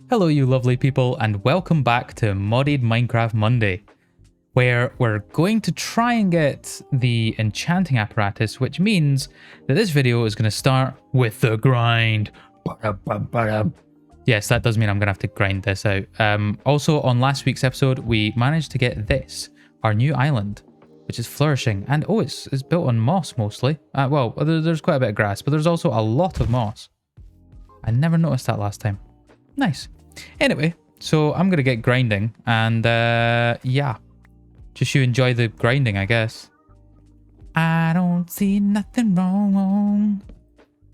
Hello you lovely people and welcome back to Modded Minecraft Monday, where we're going to try and get the enchanting apparatus, which means that this video is going to start with the grind. Yes, that does mean I'm going to have to grind this out. Also, on last week's episode, we managed to get this, our new island, which is flourishing. And oh, it's built on moss mostly. Well, there's quite a bit of grass, but there's also a lot of moss. I never noticed that last time. Nice. Anyway, so I'm going to get grinding and yeah, just you enjoy the grinding, I guess. I don't see nothing wrong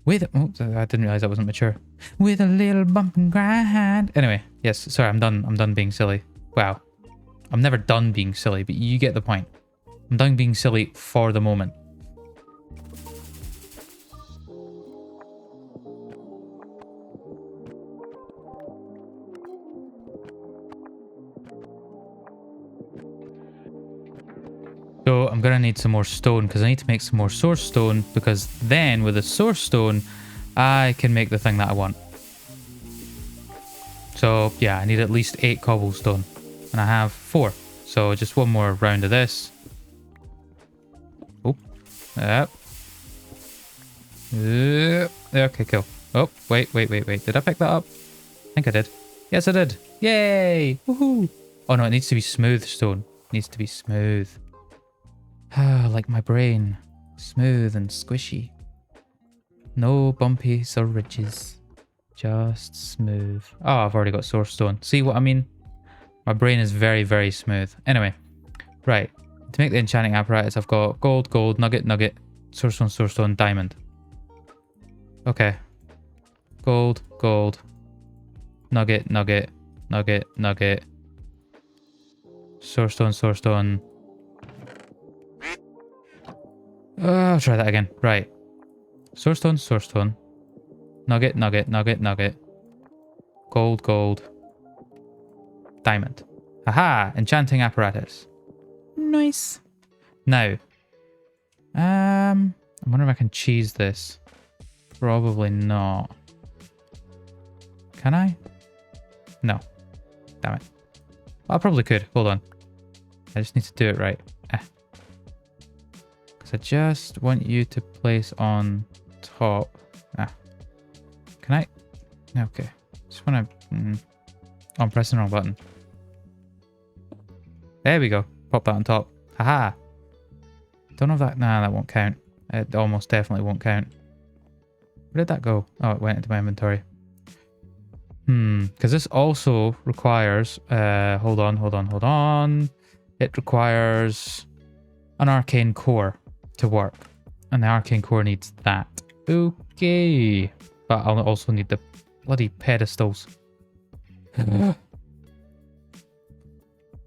with I didn't realize that wasn't mature. With a little bump and grind. Anyway, yes, sorry, I'm done being silly. Wow. I'm never done being silly, but you get the point. I'm done being silly for the moment. So I'm going to need some more stone because I need to make some more source stone, because then with the source stone, I can make the thing that I want. So yeah, I need at least 8 cobblestone and I have 4. So just one more round of this. Oh, yep. Okay, cool. Oh, wait. Did I pick that up? I think I did. Yes, I did. Yay! Woohoo! Oh no, it needs to be smooth stone. It needs to be smooth. Like my brain. Smooth and squishy. No bumpies or ridges. Just smooth. Oh, I've already got source stone. See what I mean? My brain is very, very smooth. Anyway, right. To make the enchanting apparatus, I've got gold, nugget, source stone, diamond. Okay. Gold, nugget. Source stone. I'll try that again. Right. Source stone. Nugget. Gold. Diamond. Aha! Enchanting apparatus. Nice. Now. I wonder if I can cheese this. Probably not. Can I? No. Damn it. I probably could. Hold on. I just need to do it right. I just want you to place on top. Can I? Okay. Just want to. Oh, I'm pressing the wrong button. There we go. Pop that on top. Haha. Don't know if that. Nah, that won't count. It almost definitely won't count. Where did that go? Oh, it went into my inventory. Because this also requires. Hold on. It requires an arcane core to work, and the arcane core needs that. Okay, but I'll also need the bloody pedestals.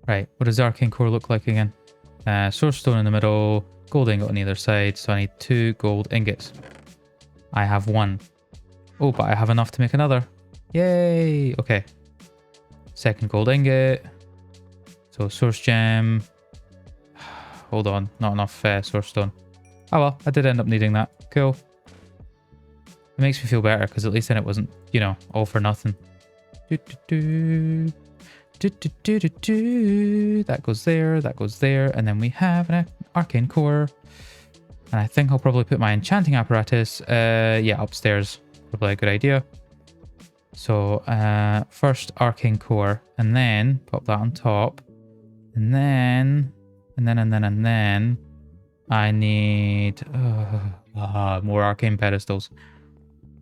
Right, what does the arcane core look like again? Source stone in the middle, gold ingot on either side, so I need 2 gold ingots. I have 1. Oh, but I have enough to make another. Yay! Okay, second gold ingot. So source gem. Hold on, not enough source stone. Oh well, I did end up needing that. Cool. It makes me feel better because at least then it wasn't, you know, all for nothing. That goes there, and then we have an arcane core. And I think I'll probably put my enchanting apparatus, yeah, upstairs. Probably a good idea. So first arcane core, and then pop that on top, and then I need more arcane pedestals.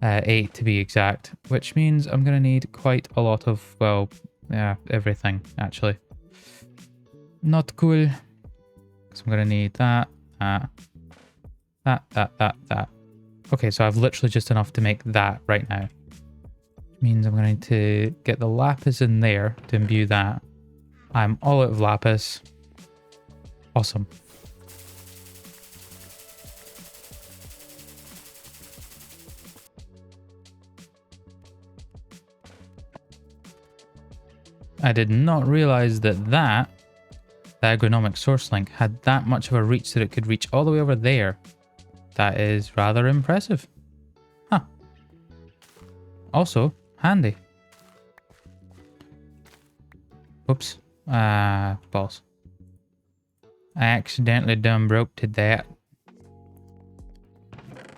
8 to be exact, which means I'm going to need quite a lot of, well, yeah, everything, actually. Not cool. So I'm going to need that. Okay, so I've literally just enough to make that right now. Which means I'm going to need to get the lapis in there to imbue that. I'm all out of lapis. Awesome. I did not realize that the agronomic source link had that much of a reach that it could reach all the way over there. That is rather impressive. Huh. Also, handy. Oops. Balls. I accidentally done broke to that.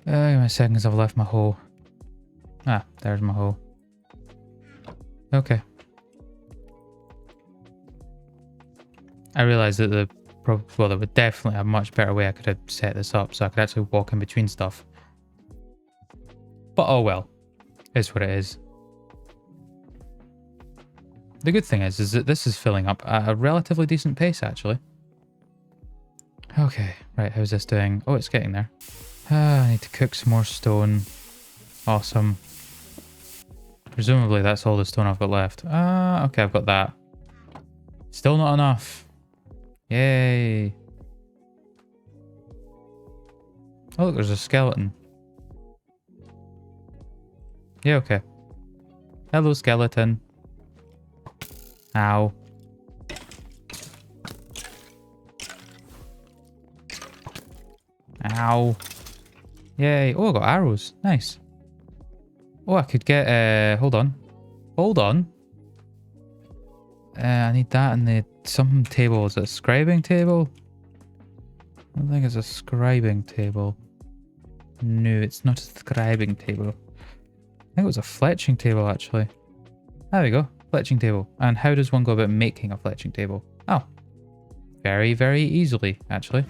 Give me a second, 'cause I've left my hole. Ah, there's my hole. Okay. I realised that there would definitely a much better way I could have set this up so I could actually walk in between stuff. But oh well. It's what it is. The good thing is that this is filling up at a relatively decent pace, actually. Okay, right, how's this doing? Oh, it's getting there. I need to cook some more stone. Awesome. Presumably that's all the stone I've got left. Okay, I've got that. Still not enough. Yay. Oh, look, there's a skeleton. Yeah, okay. Hello, skeleton. Ow. Ow. Yay. Oh, I got arrows. Nice. Oh, I could get, hold on. Hold on. I need that in the something table. Is it a scribing table? I don't think it's a scribing table. No, it's not a scribing table. I think it was a fletching table, actually. There we go. Fletching table. And how does one go about making a fletching table? Oh. Very, very easily, actually.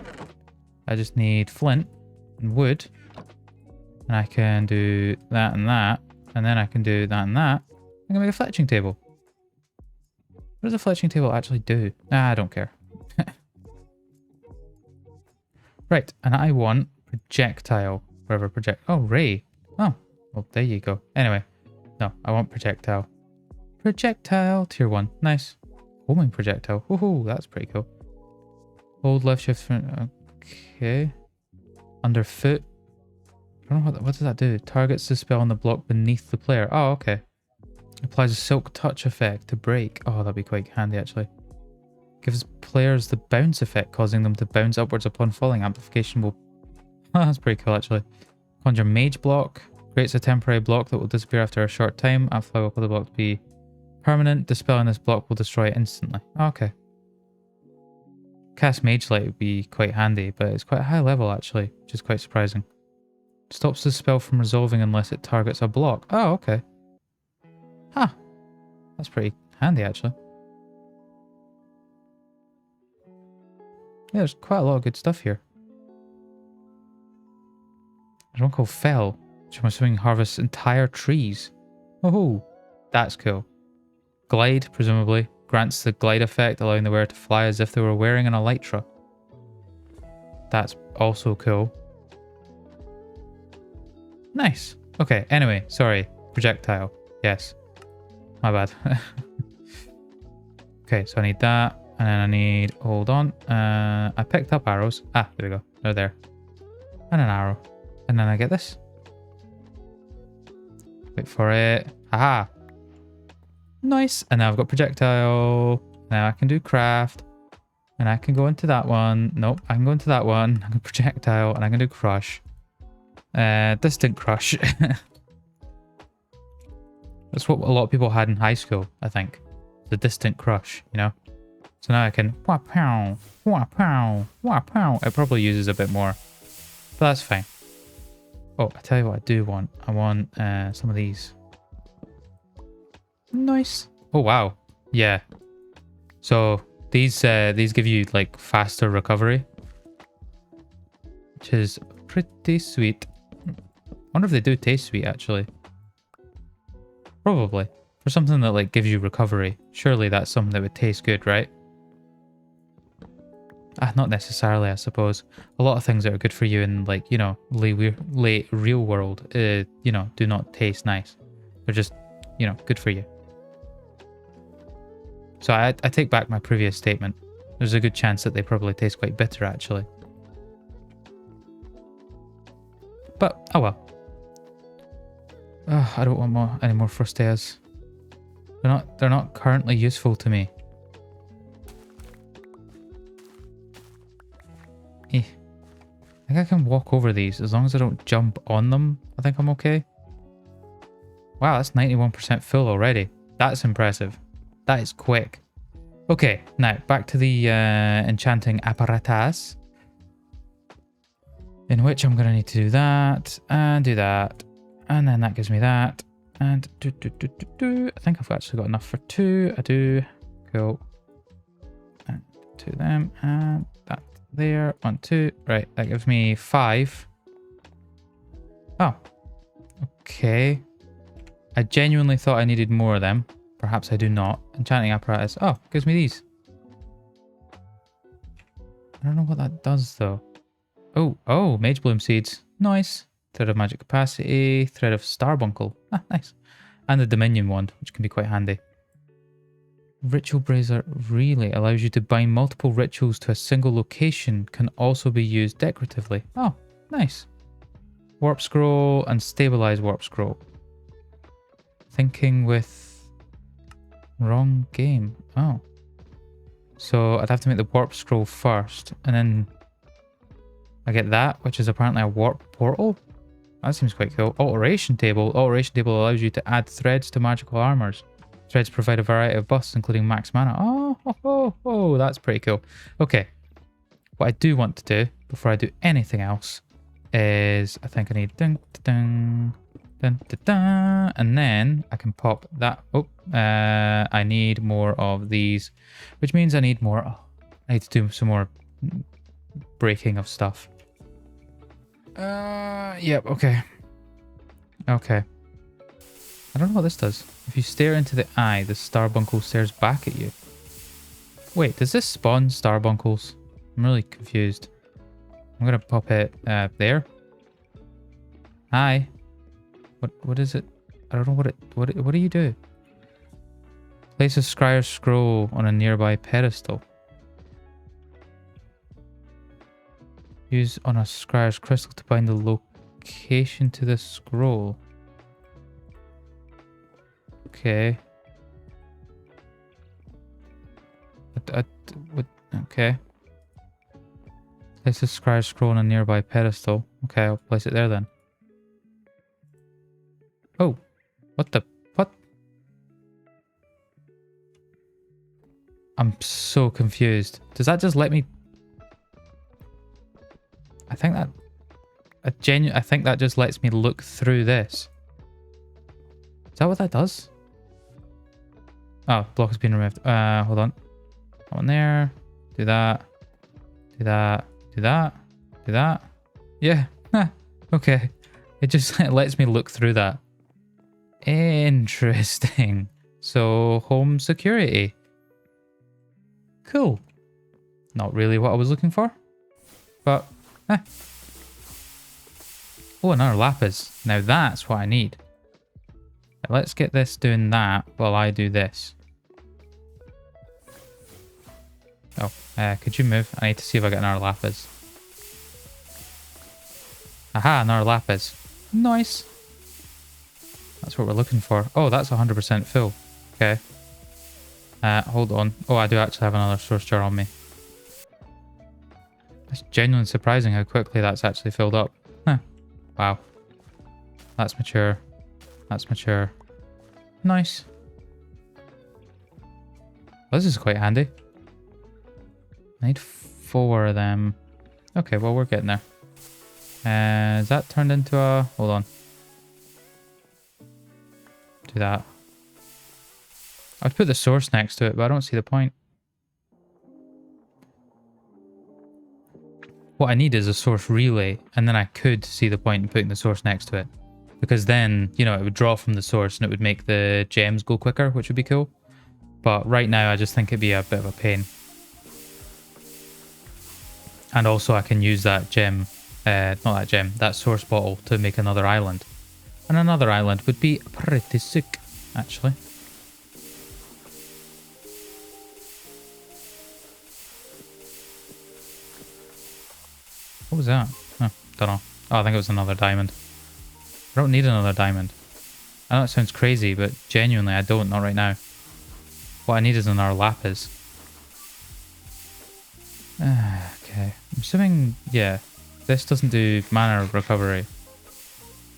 I just need flint and wood. And I can do that and that. And then I can do that and that. I can make a fletching table. What does a fletching table actually do? Nah, I don't care. Right, and I want projectile. Wherever project... Oh, ray. Oh, well, there you go. Anyway, no, I want projectile. Projectile, tier 1. Nice. Homing projectile. Woohoo, that's pretty cool. Hold left shift for... Okay. Underfoot. I don't know what does that do? Targets the spell on the block beneath the player. Oh, okay. Applies a silk touch effect to break. Oh, that'd be quite handy, actually. Gives players the bounce effect, causing them to bounce upwards upon falling. Amplification will... Oh, that's pretty cool, actually. Conjure mage block. Creates a temporary block that will disappear after a short time. Amplify will cause the block to be permanent. Dispelling this block will destroy it instantly. Oh, okay. Cast Mage Light would be quite handy, but it's quite a high level, actually, which is quite surprising. Stops the spell from resolving unless it targets a block. Oh, okay. Huh. That's pretty handy, actually. Yeah, there's quite a lot of good stuff here. There's one called Fell, which I'm assuming harvests entire trees. Oh, that's cool. Glide, presumably, grants the glide effect, allowing the wearer to fly as if they were wearing an elytra. That's also cool. Nice. Okay, anyway, sorry. Projectile. Yes. My bad. Okay, so I need that. And then I need... Hold on. I picked up arrows. Ah, there we go. They're there. And an arrow. And then I get this. Wait for it. Haha. Nice. And now I've got projectile. Now I can do craft. And I can go into that one. Nope, I can go into that one. I can projectile. And I can do crush. Distant crush. That's what a lot of people had in high school, I think. The distant crush, you know? So now I can wah-pow, wah-pow, wah-pow. It probably uses a bit more, but that's fine. Oh, I tell you what I do want. I want some of these. Nice. Oh, wow. Yeah. So these give you like faster recovery, which is pretty sweet. I wonder if they do taste sweet, actually. Probably. For something that like gives you recovery, surely that's something that would taste good, right? Not necessarily, I suppose. A lot of things that are good for you in, like, you know, late real world, you know, do not taste nice. They're just, you know, good for you. So I take back my previous statement. There's a good chance that they probably taste quite bitter, actually. But, oh well. I don't want any more frostes. They're not currently useful to me. I think I can walk over these as long as I don't jump on them. I think I'm okay. Wow, that's 91% full already. That's impressive. That is quick. Okay, now back to the enchanting apparatus. In which I'm going to need to do that, and do that. And then that gives me that. And I think I've actually got enough for 2. I do. Cool. And 2 of them, and that there. 1, 2. Right, that gives me 5. Oh. Okay. I genuinely thought I needed more of them. Perhaps I do not. Enchanting apparatus. Oh, gives me these. I don't know what that does though. Oh, Mage Bloom seeds. Nice. Thread of magic capacity. Thread of Starbuncle. Ah, nice. And the Dominion wand, which can be quite handy. Ritual Brazier Relay allows you to bind multiple rituals to a single location. Can also be used decoratively. Oh, nice. Warp Scroll and Stabilize Warp Scroll. Thinking with... Wrong game. Oh. So I'd have to make the Warp Scroll first, and then I get that, which is apparently a warp portal. That seems quite cool. Alteration Table. Alteration Table allows you to add threads to magical armors. Threads provide a variety of buffs, including max mana. Oh, that's pretty cool. Okay. What I do want to do, before I do anything else, is I think I need dun, dun, dun, dun, dun, and then I can pop that. I need more of these, which means I need more. Oh, I need to do some more breaking of stuff. Yep, okay. Okay. I don't know what this does. If you stare into the eye, the Starbuncle stares back at you. Wait, does this spawn Starbuncles? I'm really confused. I'm gonna pop it there. Hi. What is it? I don't know what do you do? Place a Scryer Scroll on a nearby pedestal. Use on a Scryer's crystal to bind the location to the scroll. Okay. Okay. Place a Scryer's scroll on a nearby pedestal. Okay, I'll place it there then. Oh, what? I'm so confused. Does that just let me... I think that just lets me look through this. Is that what that does? Oh, block has been removed. Hold on. That one there. Do that. Do that. Do that. Do that. Yeah. Okay. It just lets me look through that. Interesting. So, home security. Cool. Not really what I was looking for. But, Oh, another lapis. Now that's what I need. Let's get this doing that while I do this. Oh, could you move? I need to see if I get another lapis. Aha, another lapis. Nice. That's what we're looking for. Oh, that's 100% full. Okay. Hold on. Oh, I do actually have another source jar on me. It's genuinely surprising how quickly that's actually filled up. Huh. Wow. That's mature. That's mature. Nice. Well, this is quite handy. I need 4 of them. Okay, well, we're getting there. Is that turned into a... Hold on. Do that. I'd put the source next to it, but I don't see the point. What I need is a source relay, and then I could see the point in putting the source next to it. Because then, you know, it would draw from the source and it would make the gems go quicker, which would be cool. But right now, I just think it'd be a bit of a pain. And also, I can use that gem, that source bottle to make another island. And another island would be pretty sick, actually. What was that? Oh, don't know. Oh, I think it was another diamond. I don't need another diamond. I know it sounds crazy, but genuinely I don't, not right now. What I need is another lapis. Okay. I'm assuming, yeah, this doesn't do mana recovery.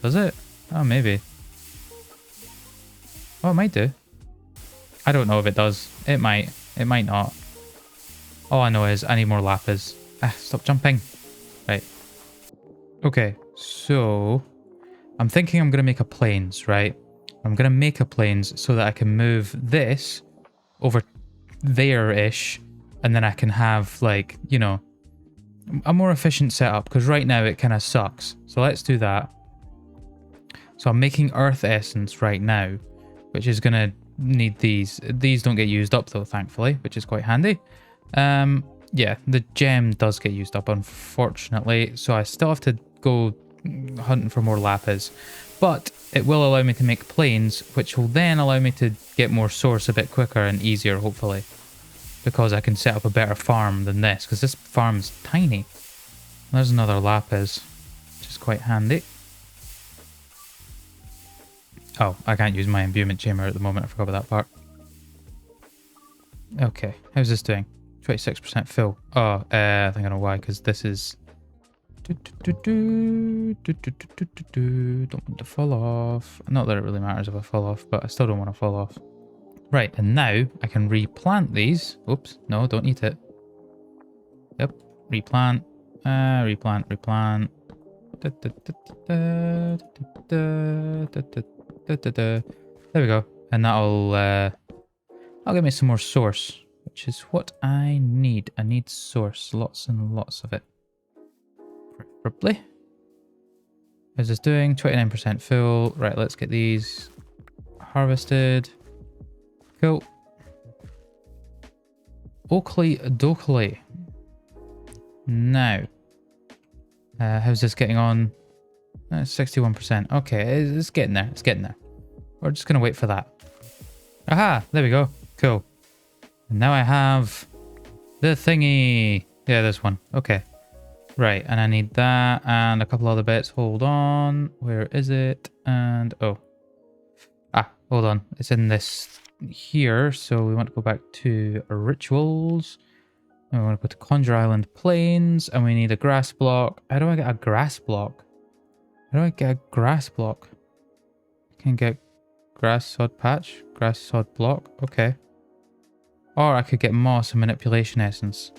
Does it? Oh, maybe. Oh, it might do. I don't know if it does. It might. It might not. All I know is I need more lapis. Ah, stop jumping. Right. Okay, so I'm thinking I'm going to make a plains, right? I'm going to make a plains so that I can move this over there-ish, and then I can have, like, you know, a more efficient setup, because right now it kind of sucks. So let's do that. So I'm making earth essence right now, which is going to need these. These don't get used up though, thankfully, which is quite handy. Yeah, the gem does get used up, unfortunately, so I still have to go hunting for more lapis. But it will allow me to make plains, which will then allow me to get more source a bit quicker and easier, hopefully. Because I can set up a better farm than this, because this farm's tiny. There's another lapis, which is quite handy. Oh, I can't use my imbuement chamber at the moment, I forgot about that part. Okay, how's this doing? 26% fill. Oh, I think I know why, because this is... Don't want to fall off. Not that it really matters if I fall off, but I still don't want to fall off. Right, and now I can replant these. Oops, no, don't eat it. Yep, replant. Replant. There we go. And that'll give me some more source, which is what I need. I need source, lots and lots of it. Preferably. How's this doing? 29% full. Right, let's get these harvested. Cool. Oakley Dokley. Now, how's this getting on? 61%. Okay, it's getting there. It's getting there. We're just gonna wait for that. Aha! There we go. Cool. And now I have the thingy. Yeah, this one. Okay. Right, and I need that and a couple other bits. Hold on. Where is it? And oh. Ah, hold on. It's in this here. So we want to go back to rituals. And we want to go to Conjure Island Plains. And we need a grass block. How do I get a grass block? How do I get a grass block? I can get grass sod patch, grass sod block. Okay. Or I could get moss and manipulation essence.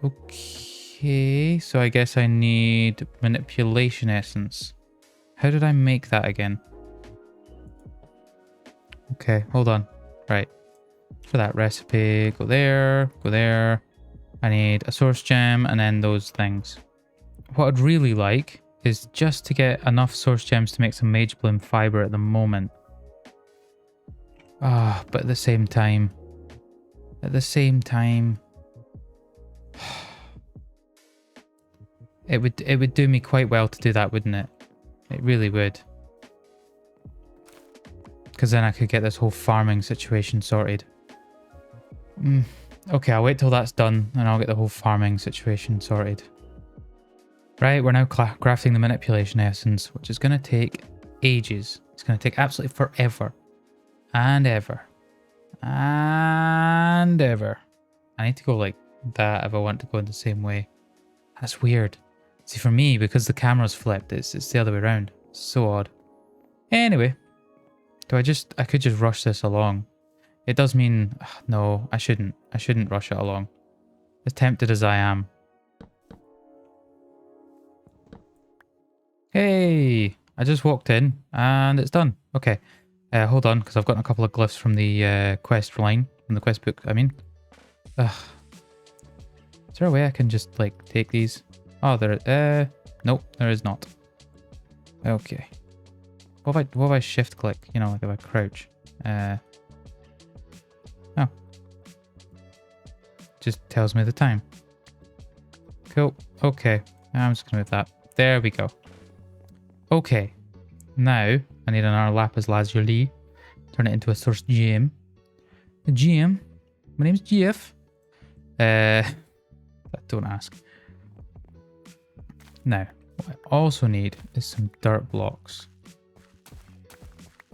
Okay, so I guess I need manipulation essence. How did I make that again? Okay, hold on. Right. For that recipe, go there, go there. I need a source gem and then those things. What I'd really like is just to get enough source gems to make some Mage Bloom fiber at the moment. Ah, but at the same time... It would do me quite well to do that, wouldn't it? It really would. Because then I could get this whole farming situation sorted. Okay, I'll wait till that's done and I'll get the whole farming situation sorted. Right, we're now crafting the manipulation essence, which is going to take ages. It's going to take absolutely forever. And ever. And ever. I need to go like that if I want to go in the same way. That's weird. See, for me, because the camera's flipped, it's the other way around. It's so odd. Anyway. I could just rush this along. It does mean... No, I shouldn't. I shouldn't rush it along. As tempted as I am. Hey! I just walked in and it's done. Okay. Hold on, because I've gotten a couple of glyphs from the quest line. From the quest book, I mean. Ugh. Is there a way I can just, like, take these? Oh, there... Nope, there is not. Okay. What if I shift click? You know, like if I crouch. Oh. Just tells me the time. Cool. Okay. I'm just gonna move that. There we go. Okay. Now, I need another lapis lazuli. Turn it into a source gem. A gem. My name's Jeff. Don't ask. Now, what I also need is some dirt blocks.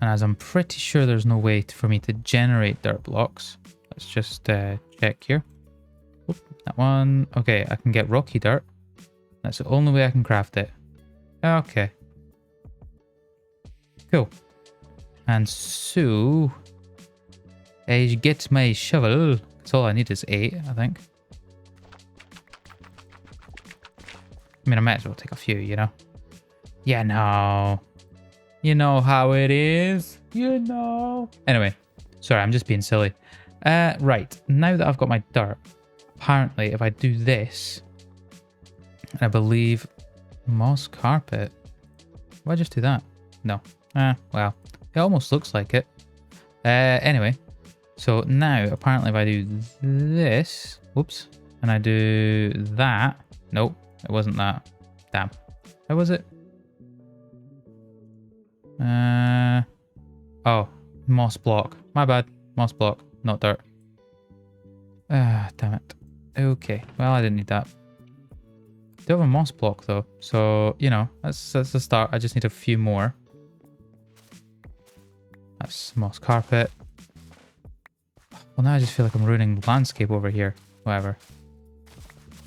And as I'm pretty sure there's no way for me to generate dirt blocks, let's just check here. Oop, that one. Okay, I can get rocky dirt. That's the only way I can craft it. Okay. Cool. And so... Get my shovel. That's all I need is 8, I think. I mean, I might as well take a few, you know? Yeah, no. You know how it is. You know. Anyway, sorry, I'm just being silly. Right, now that I've got my dirt, apparently if I do this, I believe moss carpet. Why just do that? No. Well, it almost looks like it. Anyway, so now apparently if I do this, whoops, and I do that, nope, it wasn't that. Damn. How was it? Oh, moss block. My bad. Moss block, not dirt. Damn it. Okay, well, I didn't need that. Do have a moss block though, so you know that's the start. I just need a few more. That's moss carpet. Well, now I just feel like I'm ruining the landscape over here. Whatever.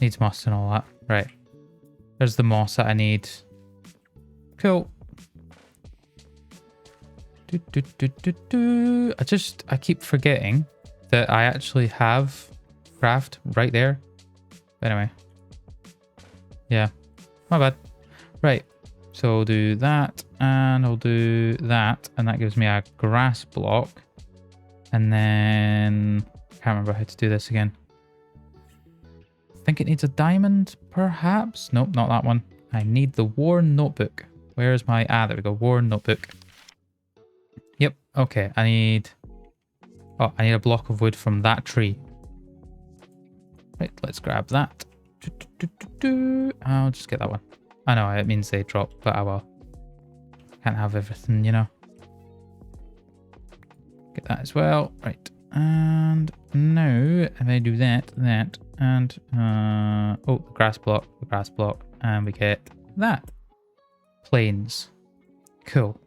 Needs moss and all that. Right. There's the moss that I need. Cool. I keep forgetting that I actually have craft right there. Anyway. Yeah. My bad. Right. So I'll do that and I'll do that. And that gives me a grass block. And then I can't remember how to do this again. I think it needs a diamond, perhaps. Nope, not that one. I need the worn notebook. Where's my... there we go. Worn notebook. Yep. Okay. I need a block of wood from that tree. Right. Let's grab that. I'll just get that one. I know it means they drop, but I will. Can't have everything, you know. Get that as well. Right. And now if I do that, and the grass block, and we get that. Plains. Cool.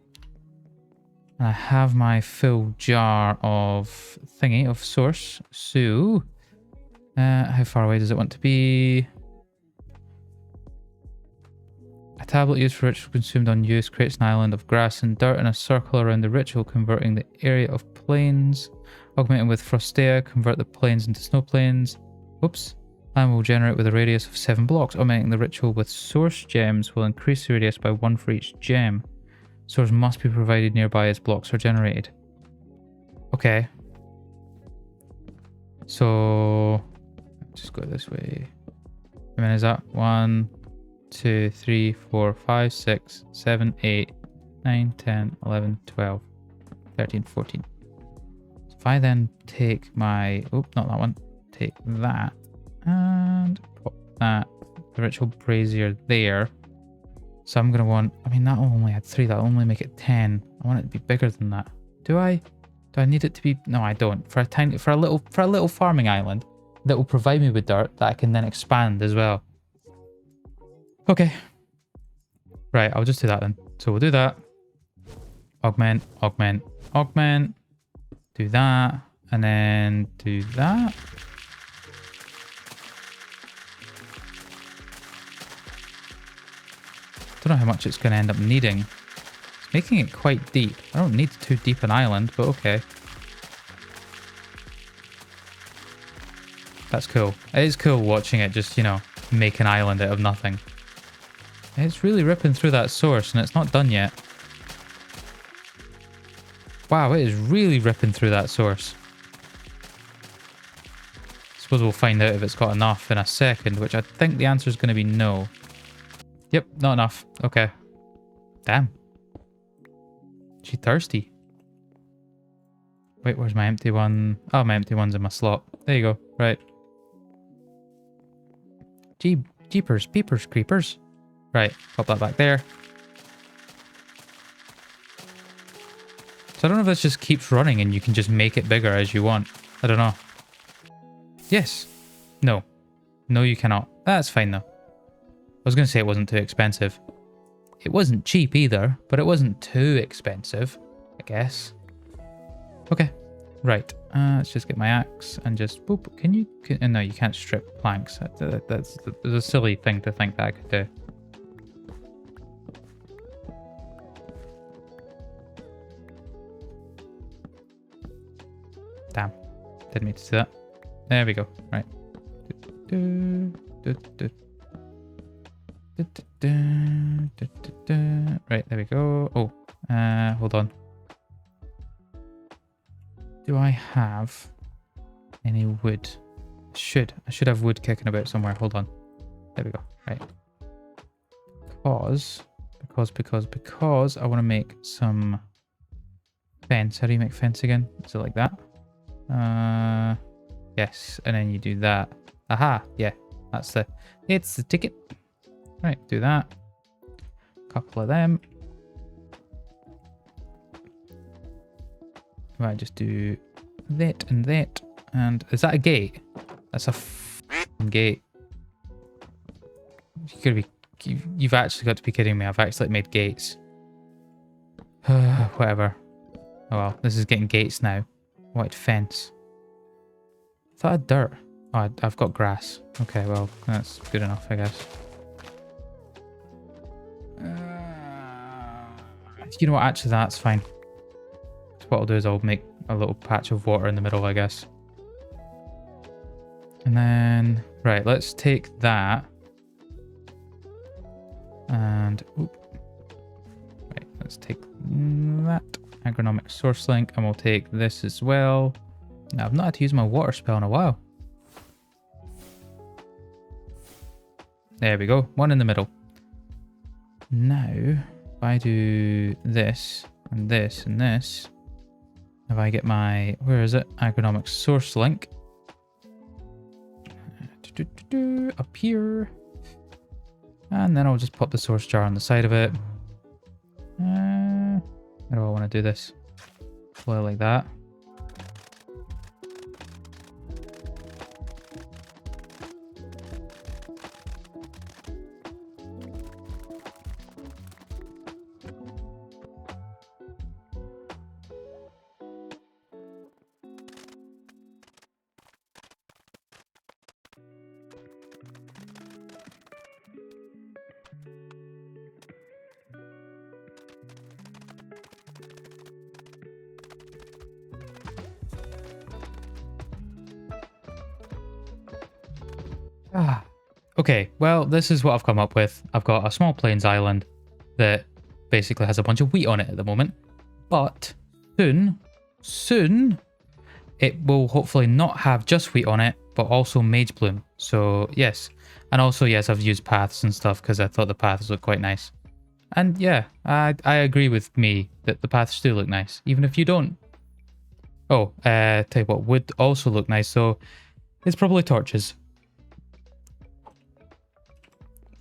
And I have my full jar of thingy, of source. So how far away does it want to be? A tablet used for ritual consumed on use creates an island of grass and dirt in a circle around the ritual, converting the area of plains. Augmenting with Frostea, convert the plains into snow plains. Whoops. And will generate with a radius of 7 blocks. Augmenting the ritual with source gems will increase the radius by 1 for each gem. Source must be provided nearby as blocks are generated. Okay. So just go this way. How many is that? 1, 2, 3, 4, 5, 6, 7, 8, 9, 10, 11, 12, 13, 14. So if I then take my... not that one. Take that. And pop that. The ritual brazier there. So I'm going to want... I mean, that only had 3. That'll only make it 10. I want it to be bigger than that. Do I? Do I need it to be... No, I don't. For a little farming island that will provide me with dirt that I can then expand as well. Okay. Right, I'll just do that then. So we'll do that. Augment, augment, augment. Do that. And then do that. Don't know how much it's going to end up needing. It's making it quite deep. I don't need too deep an island, but okay. That's cool. It is cool watching it just, you know, make an island out of nothing. It's really ripping through that source and it's not done yet. Wow, it is really ripping through that source. Suppose we'll find out if it's got enough in a second, which I think the answer is going to be no. Yep, not enough. Okay. Damn. She thirsty. Wait, where's my empty one? Oh, my empty one's in my slot. There you go. Right. Jeepers, peepers, creepers. Right, pop that back there. So I don't know if this just keeps running and you can just make it bigger as you want. I don't know. Yes. No. No, you cannot. That's fine though. I was going to say it wasn't too expensive. It wasn't cheap either, but it wasn't too expensive, I guess. Okay. Right. Let's just get my axe and just... Boop. No, you can't strip planks. That's a silly thing to think that I could do. damn. Didn't mean to do that. There we go. Right. Right, there we go. Oh, hold on. Do I have any wood? I should have wood kicking about somewhere. Hold on. There we go. Right. Because I want to make some fence. How do you make fence again? Is it like that? Yes. And then you do that. Aha. Yeah. It's the ticket. Right. Do that. Couple of them. Right. Just do that and that. And is that a gate? That's a gate. You've actually got to be kidding me. I've actually made gates. Whatever. Oh well, this is getting gates now. White fence. I thought I had dirt. Oh, I've got grass. Okay, well, that's good enough, I guess. You know what? Actually, that's fine. So what I'll do is I'll make a little patch of water in the middle, I guess. And then, right, let's take that. And, oop. Right, let's take that. Agronomic source link, and we'll take this as well. Now, I've not had to use my water spell in a while. There we go, one in the middle. Now, if I do this, and this, and this, if I get my, where is it? Agronomic source link. Up here. And then I'll just pop the source jar on the side of it. How do I want to do this? Well, like that. Okay, well, this is what I've come up with. I've got a small plains island that basically has a bunch of wheat on it at the moment. But soon, it will hopefully not have just wheat on it, but also mage bloom. So, yes. And also, yes, I've used paths and stuff because I thought the paths looked quite nice. And yeah, I agree with me that the paths do look nice, even if you don't. Oh, tell you what would also look nice. So, it's probably torches.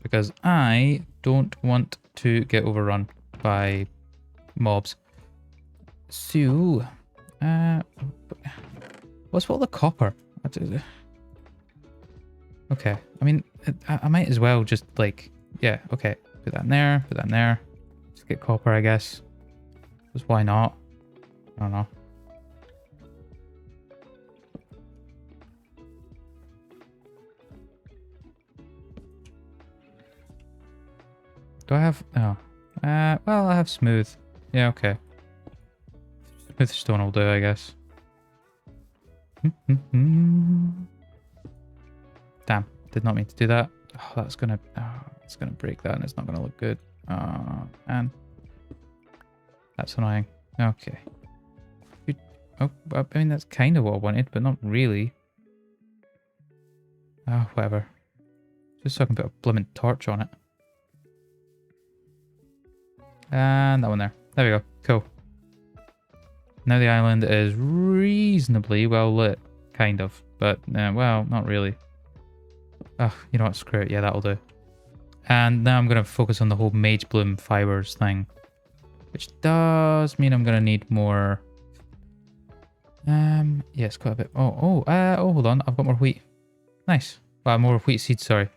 Because I don't want to get overrun by mobs. So, what's all the copper? Okay, I mean, I might as well just like, yeah, okay, put that in there, put that in there. Just get copper, I guess. Because why not? I don't know. Do I have... Oh. Well, I have smooth. Yeah, okay. Smooth stone will do, I guess. Damn. Did not mean to do that. Oh, that's gonna... Oh, it's gonna break that and it's not gonna look good. And... That's annoying. Okay. Oh, I mean, that's kind of what I wanted, but not really. Oh, whatever. Just so I can put a blimmin' torch on it. And that one there. There we go. Cool. Now the island is reasonably well lit. Kind of. But, well, not really. Oh, you know what? Screw it. Yeah, that'll do. And now I'm going to focus on the whole Mage Bloom fibers thing. Which does mean I'm going to need more... Yes, quite a bit. Oh, hold on. I've got more wheat. Nice. Well, more wheat seeds, sorry.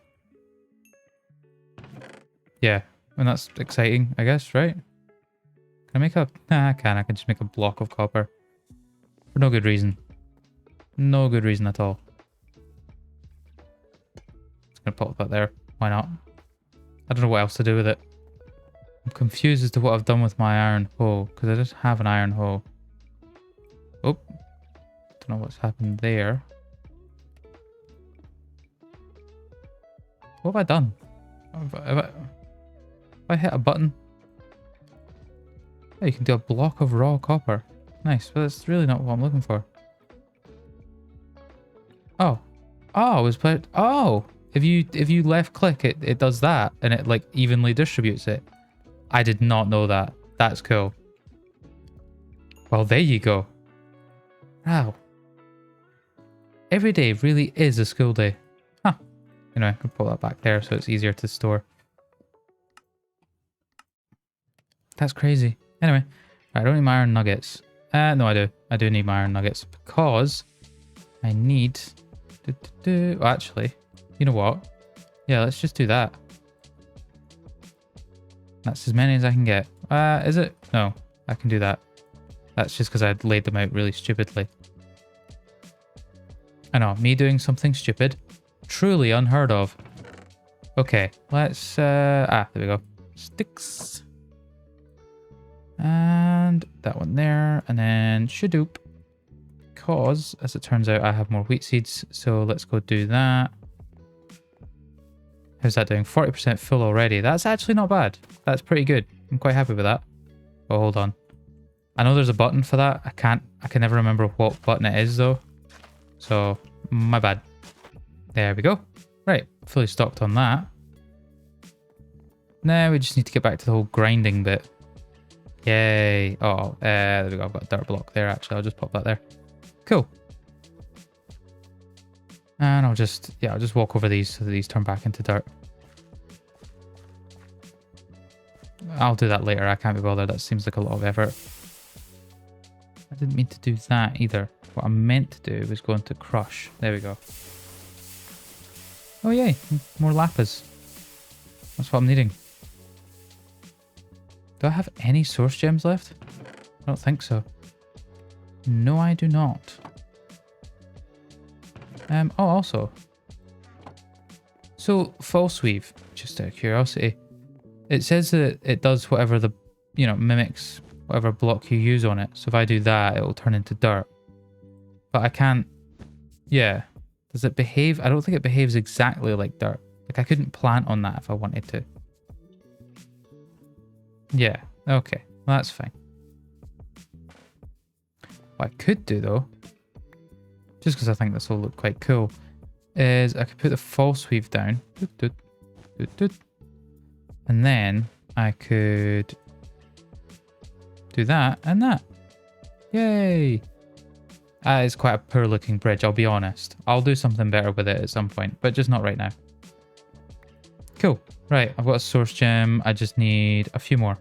Yeah. And that's exciting, I guess, right? Can I make a... Nah, I can. I can just make a block of copper. For no good reason. No good reason at all. Just gonna pop that there. Why not? I don't know what else to do with it. I'm confused as to what I've done with my iron hoe. Because I just have an iron hoe. Oh. Don't know what's happened there. What have I done? Have I hit a button? Oh, you can do a block of raw copper. Nice, but that's really not what I'm looking for. Oh. Oh, it was played. Oh! If you left click, it does that, and it like evenly distributes it. I did not know that. That's cool. Well, there you go. Wow. Every day really is a school day. Huh. Anyway, I can pull that back there so it's easier to store. That's crazy. Anyway, I don't need my iron nuggets. No, I do. I do need my iron nuggets because I need... Well, actually, you know what? Yeah, let's just do that. That's as many as I can get. Is it? No, I can do that. That's just because I laid them out really stupidly. I know, me doing something stupid. Truly unheard of. Okay, let's... there we go. Sticks. And that one there. And then Shadoop. Because, as it turns out, I have more wheat seeds. So let's go do that. How's that doing? 40% full already. That's actually not bad. That's pretty good. I'm quite happy with that. Oh, hold on. I know there's a button for that. I can never remember what button it is though. So, my bad. There we go. Right, fully stocked on that. Now we just need to get back to the whole grinding bit. Yay. Oh, there we go. I've got a dirt block there actually. I'll just pop that there. Cool. And I'll just walk over these so that these turn back into dirt. I'll do that later. I can't be bothered. That seems like a lot of effort. I didn't mean to do that either. What I meant to do was go into crush. There we go. Oh yay, more lapis. That's what I'm needing. Do I have any source gems left? I don't think so. No, I do not. Oh, also. So, false weave, just out of curiosity. It says that it does whatever the, mimics whatever block you use on it. So if I do that, it will turn into dirt. But I can't... Yeah. Does it behave? I don't think it behaves exactly like dirt. Like I couldn't plant on that if I wanted to. Yeah. Okay. Well, that's fine. What I could do though, just because I think this will look quite cool, is I could put the false weave down. And then I could do that and that. Yay! That is quite a poor looking bridge, I'll be honest. I'll do something better with it at some point, but just not right now. Cool. Right, I've got a source gem. I just need a few more.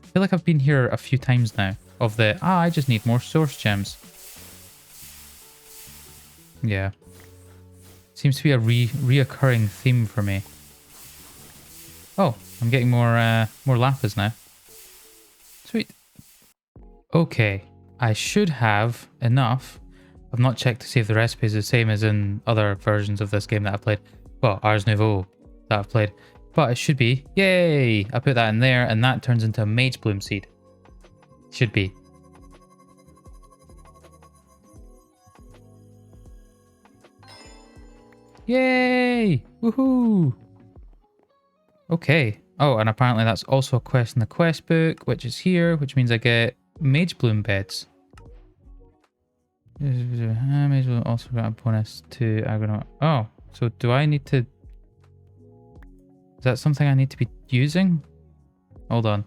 I feel like I've been here a few times now of the, I just need more source gems. Yeah. Seems to be a reoccurring theme for me. Oh, I'm getting more lapis now. Sweet. Okay, I should have enough. I've not checked to see if the recipe is the same as in other versions of this game that I've played. Well, Ars Nouveau that I've played. But it should be. Yay! I put that in there and that turns into a mage bloom seed. Should be. Yay! Woohoo! Okay. Oh, and apparently that's also a quest in the quest book, which is here, which means I get mage bloom beds. Mage bloom also got a bonus to agronom. Oh, so do I need to... Is that something I need to be using? Hold on.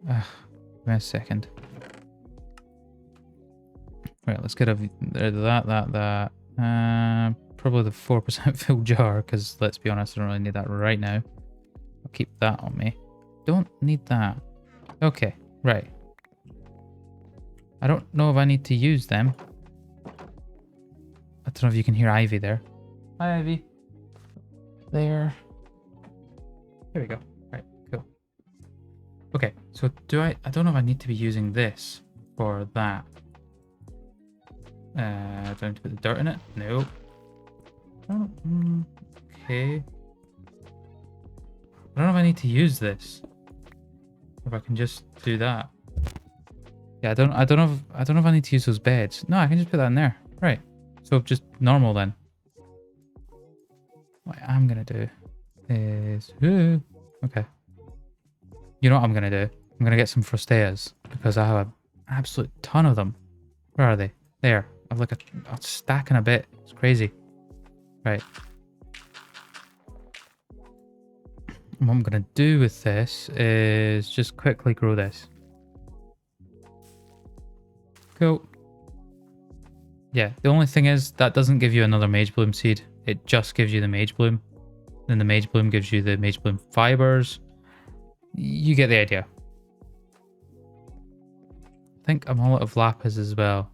Give me a second. Right, let's get rid of that. Probably the 4% fill jar, because let's be honest, I don't really need that right now. I'll keep that on me. Don't need that. Okay, right. I don't know if I need to use them. I don't know if you can hear Ivy there. Hi, Ivy. There. There we go. Right, cool. Okay, so do I don't know if I need to be using this for that. Do I have to put the dirt in it? No. Oh, okay. I don't know if I need to use this. If I can just do that. Yeah, I don't know if I need to use those beds. No, I can just put that in there. Right. So just normal then. What I'm gonna do is okay. You know what I'm gonna do? I'm gonna get some Frosteas because I have an absolute ton of them. Where are they? There. I've like a stack and a bit. It's crazy. Right. What I'm gonna do with this is just quickly grow this. Cool. Yeah, the only thing is that doesn't give you another Mage Bloom seed. It just gives you the Mage Bloom. Then the Mage Bloom gives you the Mage Bloom fibers. You get the idea. I think I'm all out of lapis as well.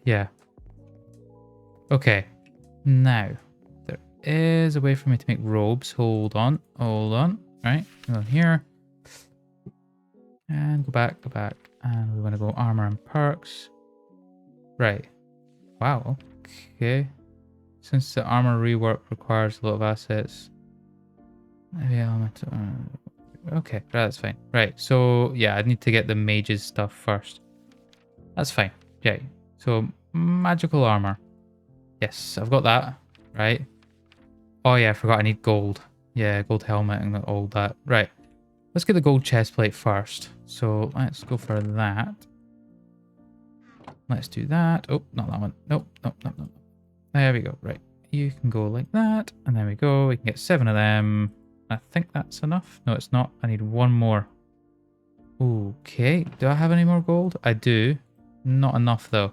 Yeah. Okay. Now, there is a way for me to make robes. Hold on. Hold on. Right. Go on here. And go back. Go back. And we want to go armor and perks. Right. Wow. Okay. Since the armor rework requires a lot of assets. Maybe element. Okay, that's fine. Right. So yeah, I need to get the mage's stuff first. That's fine. Yeah. So magical armor. Yes, I've got that. Right. Oh yeah, I forgot I need gold. Yeah, gold helmet and all that. Right. Let's get the gold chest plate first. So let's go for that. Let's do that. Oh, not that one. Nope, nope, nope, nope. There we go. Right. You can go like that. And there we go. We can get 7 of them. I think that's enough. No, it's not. I need 1 more. Okay. Do I have any more gold? I do. Not enough, though.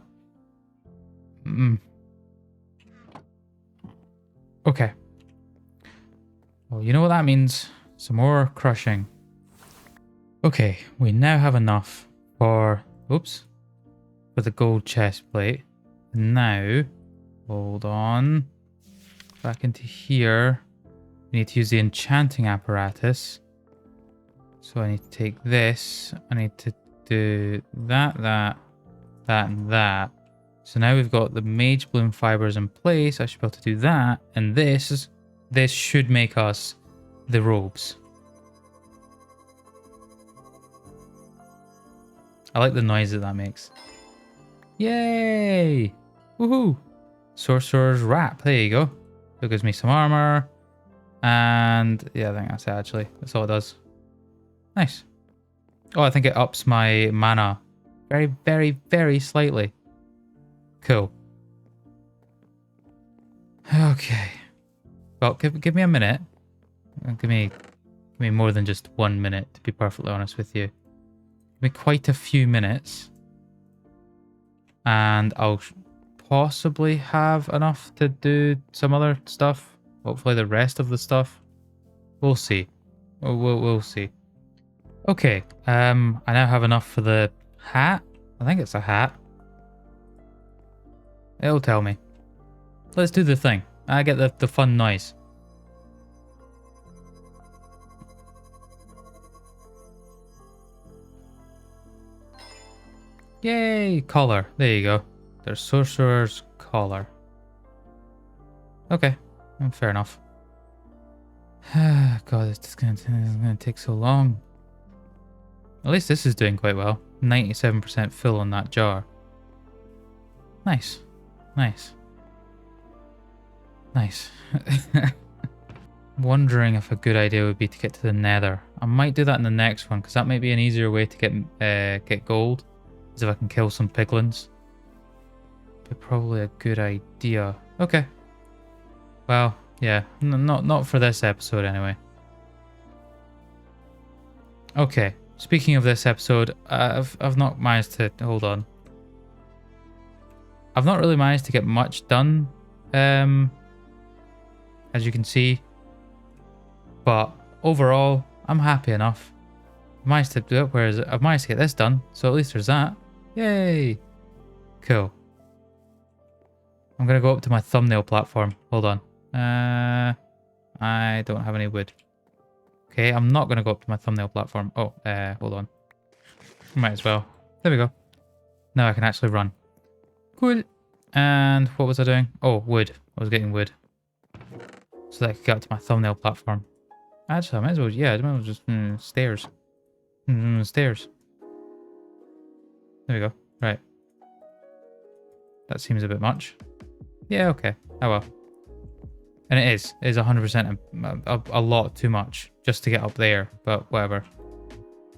Okay. Well, you know what that means. Some more crushing. Okay. We now have enough for... Oops. For the gold chest plate. Now... Hold on. Back into here. We need to use the enchanting apparatus. So I need to take this. I need to do that, and that. So now we've got the Mage Bloom fibers in place. I should be able to do that. And this should make us the robes. I like the noise that makes. Yay! Woohoo! Sorcerer's Wrap. There you go. It gives me some armor. And yeah, I think that's it actually. That's all it does. Nice. Oh, I think it ups my mana very, very, very slightly. Cool. Okay. Well, give me a minute. Give me more than just 1 minute, to be perfectly honest with you. Give me quite a few minutes. And I'll possibly have enough to do some other stuff. Hopefully the rest of the stuff. We'll see. We'll see. Okay. I now have enough for the hat. I think it's a hat. It'll tell me. Let's do the thing. I get the fun noise. Yay! Collar. There you go. There's Sorcerer's Collar. Okay. Fair enough. God, it's gonna take so long. At least this is doing quite well. 97% full on that jar. Nice. Nice. Nice. Wondering if a good idea would be to get to the Nether. I might do that in the next one, because that might be an easier way to get gold. Is if I can kill some piglins. Be probably a good idea. Okay. Well, yeah, not for this episode anyway. Okay. Speaking of this episode, I've not managed to hold on. I've not really managed to get much done, as you can see. But overall, I'm happy enough. I've managed to do it. Where is it? I've managed to get this done, so at least there's that. Yay! Cool. I'm gonna go up to my thumbnail platform. Hold on. I don't have any wood. Okay, I'm not gonna go up to my thumbnail platform. Oh, hold on. Might as well. There we go. Now I can actually run. Cool. And what was I doing? Oh, wood. I was getting wood. So that I could get up to my thumbnail platform. Actually, I might as well, yeah, I might as well just, stairs. Stairs. There we go. Right. That seems a bit much. Yeah, okay. Oh well. And it is 100% a lot too much just to get up there, but whatever.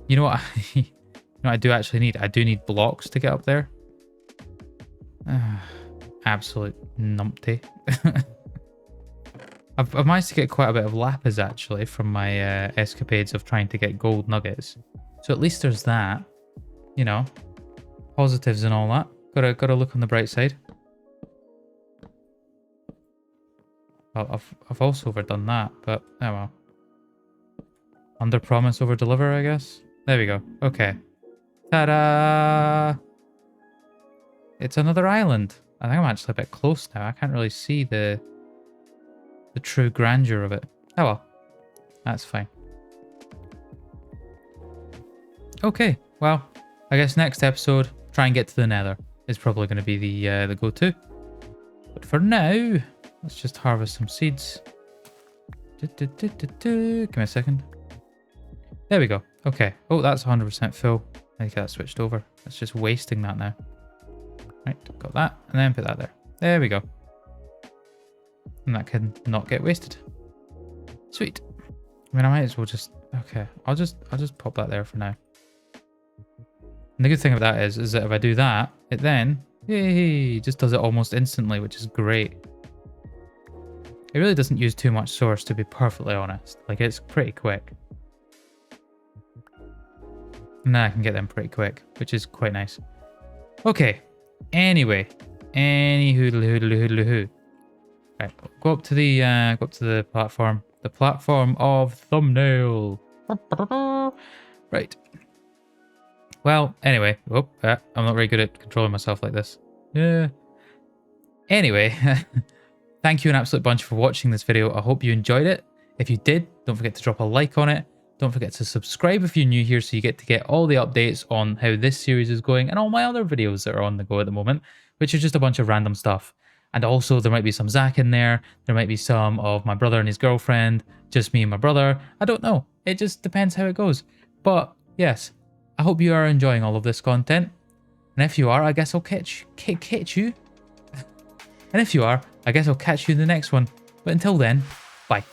You know what? You know what I do actually need? I do need blocks to get up there. Absolute numpty. I've managed to get quite a bit of lapis actually from my escapades of trying to get gold nuggets. So at least there's that. You know, positives and all that. Gotta look on the bright side. Well, I've also overdone that, but oh well. Under promise, over deliver, I guess. There we go. Okay. Ta-da! It's another island. I think I'm actually a bit close now. I can't really see the true grandeur of it. Oh well. That's fine. Okay. Well, I guess next episode, try and get to the Nether is probably going to be the go-to. But for now, let's just harvest some seeds. Give me a second. There we go. Okay. Oh, that's 100% full. I think that switched over. It's just wasting that now. Right, got that, and then put that there. There we go. And that can not get wasted. Sweet. I mean, I might as well just... Okay, I'll just pop that there for now. And the good thing about that is that if I do that, it then... Yay! Just does it almost instantly, which is great. It really doesn't use too much source, to be perfectly honest. Like, it's pretty quick. And then I can get them pretty quick, which is quite nice. Okay. Anyway. Any hoodly. Right. Go up to the platform. The platform of thumbnail. Right. Well, anyway. Oh, I'm not very good at controlling myself like this. Yeah. Anyway. Thank you an absolute bunch for watching this video. I hope you enjoyed it. If you did, don't forget to drop a like on it. Don't forget to subscribe if you're new here so you get all the updates on how this series is going and all my other videos that are on the go at the moment, which is just a bunch of random stuff. And also there might be some Zach in there. There might be some of my brother and his girlfriend, just me and my brother. I don't know. It just depends how it goes. But yes, I hope you are enjoying all of this content. And if you are, I guess I'll catch you. And if you are, I guess I'll catch you in the next one. But until then, bye.